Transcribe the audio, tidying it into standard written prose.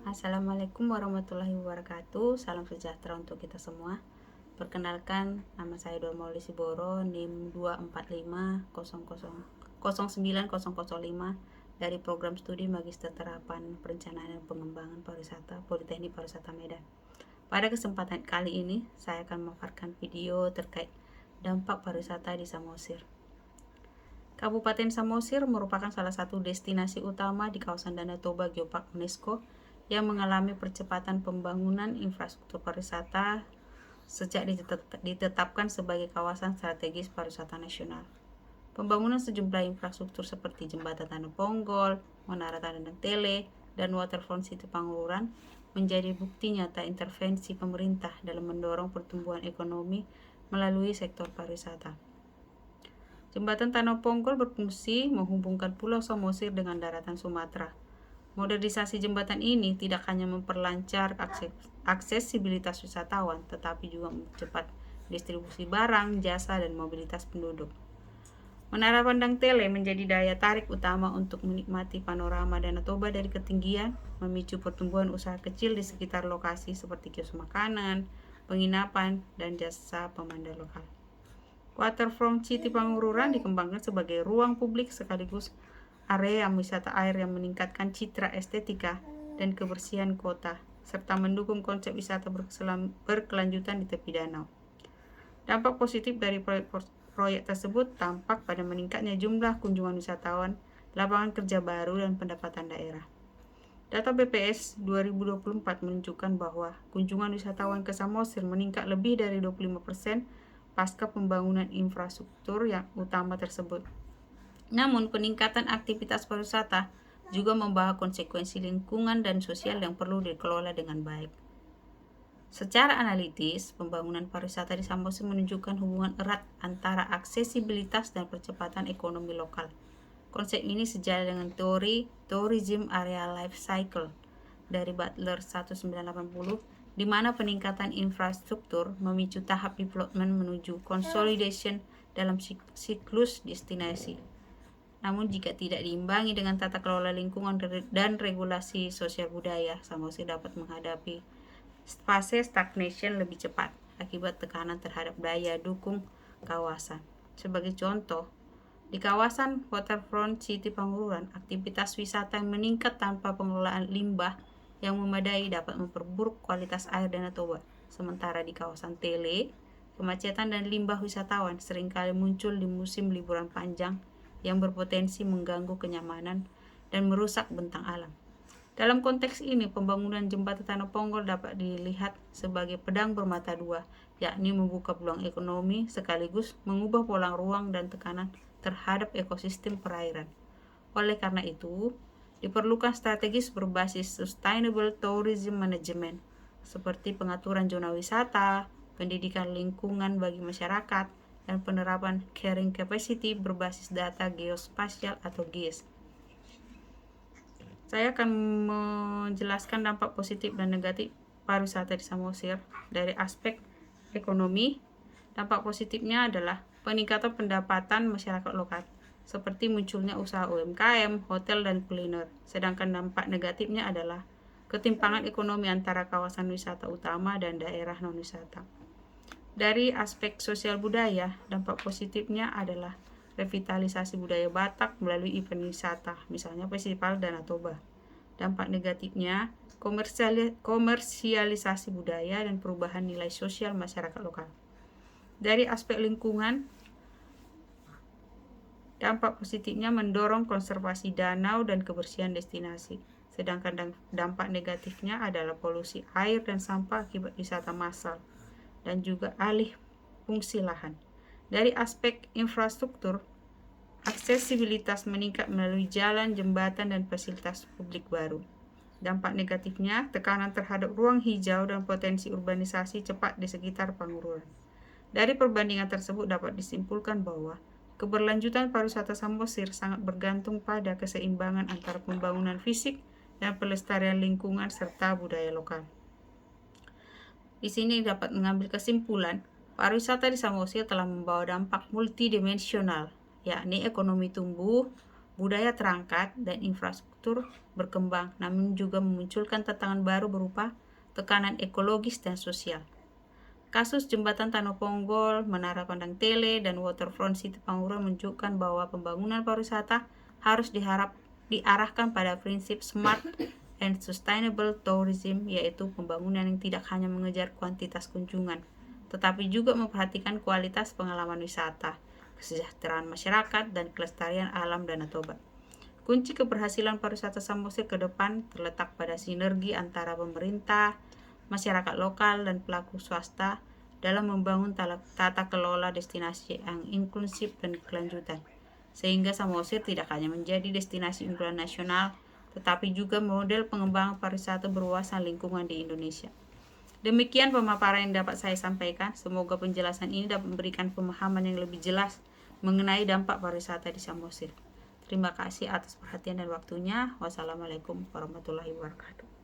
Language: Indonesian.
Assalamualaikum warahmatullahi wabarakatuh. Salam sejahtera untuk kita semua. Perkenalkan, nama saya Dormauli Siboro, NIM 24500090005 dari Program Studi Magister Terapan Perencanaan dan Pengembangan Pariwisata Politeknik Pariwisata Medan. Pada kesempatan kali ini, saya akan memaparkan video terkait dampak pariwisata di Samosir. Kabupaten Samosir merupakan salah satu destinasi utama di kawasan Danau Toba Geopark UNESCO yang mengalami percepatan pembangunan infrastruktur pariwisata sejak ditetapkan sebagai kawasan strategis pariwisata nasional. Pembangunan sejumlah infrastruktur seperti jembatan Tanah Ponggol, Menara Tandang Tele, dan Waterfront City Pangururan menjadi bukti nyata intervensi pemerintah dalam mendorong pertumbuhan ekonomi melalui sektor pariwisata. Jembatan Tanah Ponggol berfungsi menghubungkan Pulau Samosir dengan daratan Sumatera. Modernisasi jembatan ini tidak hanya memperlancar aksesibilitas wisatawan, tetapi juga mempercepat distribusi barang, jasa, dan mobilitas penduduk. Menara Pandang Tele menjadi daya tarik utama untuk menikmati panorama Danau Toba dari ketinggian, memicu pertumbuhan usaha kecil di sekitar lokasi seperti kios makanan, penginapan, dan jasa pemandu lokal. Waterfront City Pangururan dikembangkan sebagai ruang publik sekaligus area wisata air yang meningkatkan citra estetika dan kebersihan kota, serta mendukung konsep wisata berkelanjutan di tepi danau. Dampak positif dari proyek tersebut tampak pada meningkatnya jumlah kunjungan wisatawan, lapangan kerja baru, dan pendapatan daerah. Data BPS 2024 menunjukkan bahwa kunjungan wisatawan ke Samosir meningkat lebih dari 25% pasca pembangunan infrastruktur yang utama tersebut. Namun, peningkatan aktivitas pariwisata juga membawa konsekuensi lingkungan dan sosial yang perlu dikelola dengan baik. Secara analitis, pembangunan pariwisata di Samosir menunjukkan hubungan erat antara aksesibilitas dan percepatan ekonomi lokal. Konsep ini sejalan dengan teori Tourism Area Life Cycle dari Butler 1980, di mana peningkatan infrastruktur memicu tahap development menuju consolidation dalam siklus destinasi. Namun jika tidak diimbangi dengan tata kelola lingkungan dan regulasi sosial budaya, Samosir dapat menghadapi fase stagnation lebih cepat akibat tekanan terhadap daya dukung kawasan. Sebagai contoh, di kawasan Waterfront City Pangururan, aktivitas wisata yang meningkat tanpa pengelolaan limbah yang memadai dapat memperburuk kualitas air Danau Toba. Sementara di kawasan Tele, kemacetan dan limbah wisatawan seringkali muncul di musim liburan panjang yang berpotensi mengganggu kenyamanan dan merusak bentang alam. Dalam konteks ini, pembangunan jembatan Tanah Ponggol dapat dilihat sebagai pedang bermata dua, yakni membuka peluang ekonomi sekaligus mengubah pola ruang dan tekanan terhadap ekosistem perairan. Oleh karena itu, diperlukan strategis berbasis sustainable tourism management, seperti pengaturan zona wisata, pendidikan lingkungan bagi masyarakat, dan penerapan carrying capacity berbasis data geospasial atau GIS. Saya akan menjelaskan dampak positif dan negatif pariwisata di Samosir. Dari aspek ekonomi, dampak positifnya adalah peningkatan pendapatan masyarakat lokal, seperti munculnya usaha UMKM, hotel, dan kuliner. Sedangkan dampak negatifnya adalah ketimpangan ekonomi antara kawasan wisata utama dan daerah non-wisata. Dari aspek sosial budaya, dampak positifnya adalah revitalisasi budaya Batak melalui event wisata, misalnya Festival Danau Toba. Dampak negatifnya, komersialisasi budaya dan perubahan nilai sosial masyarakat lokal. Dari aspek lingkungan, dampak positifnya mendorong konservasi danau dan kebersihan destinasi. Sedangkan dampak negatifnya adalah polusi air dan sampah akibat wisata massal dan juga alih fungsi lahan. Dari aspek infrastruktur, aksesibilitas meningkat melalui jalan, jembatan, dan fasilitas publik baru. Dampak negatifnya, tekanan terhadap ruang hijau dan potensi urbanisasi cepat di sekitar Pangururan. Dari perbandingan tersebut dapat disimpulkan bahwa keberlanjutan pariwisata Samosir sangat bergantung pada keseimbangan antara pembangunan fisik dan pelestarian lingkungan serta budaya lokal. Di sini dapat mengambil kesimpulan, pariwisata di Samosir telah membawa dampak multidimensional, yakni ekonomi tumbuh, budaya terangkat, dan infrastruktur berkembang, namun juga memunculkan tantangan baru berupa tekanan ekologis dan sosial. Kasus jembatan Tanoponggol, Menara Pandang Tele, dan Waterfront City Panguran menunjukkan bahwa pembangunan pariwisata harus diarahkan pada prinsip smart and sustainable tourism, yaitu pembangunan yang tidak hanya mengejar kuantitas kunjungan, tetapi juga memperhatikan kualitas pengalaman wisata, kesejahteraan masyarakat, dan kelestarian alam Danau Toba. Kunci keberhasilan pariwisata Samosir ke depan terletak pada sinergi antara pemerintah, masyarakat lokal, dan pelaku swasta dalam membangun tata kelola destinasi yang inklusif dan kelanjutan, sehingga Samosir tidak hanya menjadi destinasi unggulan nasional, tetapi juga model pengembangan pariwisata berwawasan lingkungan di Indonesia. Demikian pemaparan yang dapat saya sampaikan. Semoga penjelasan ini dapat memberikan pemahaman yang lebih jelas mengenai dampak pariwisata di Samosir. Terima kasih atas perhatian dan waktunya. Wassalamualaikum warahmatullahi wabarakatuh.